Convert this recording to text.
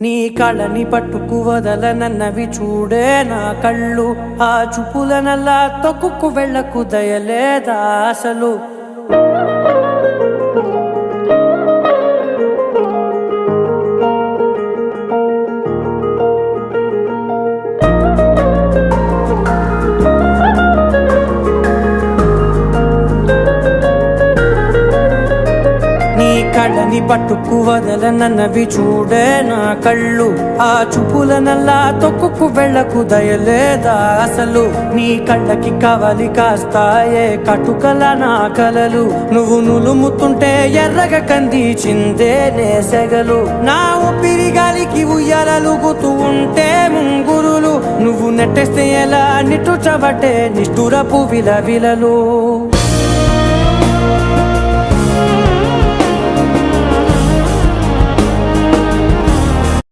నీ కళని పట్టుకు వదలనన్నవి చూడే నా కళ్ళు, ఆ చూపులనల్లా తొక్కుకు వెళ్ళకు దయలేదా అసలు. కళ్ళని పట్టుకు వదలనన్నవి చూడే నా కళ్ళు, ఆ చూపులనల్లా తొక్కుకు వెళ్ళకు దయలేదా అసలు. నీ కళ్ళకి కవలి కాస్తాయే కటుకల నా కలలు, నువ్వు నులుముతుంటే ఎర్రగ కంది చిందే నేసెగలు. నా ఊపిరి గాలికి ఉయ్యాలలుగుతూ ఉంటే ముంగురులు, నువ్వు నెట్టేస్తే ఎలా నిట్టుచబట్టే నిష్ఠురపు విలవిలలు.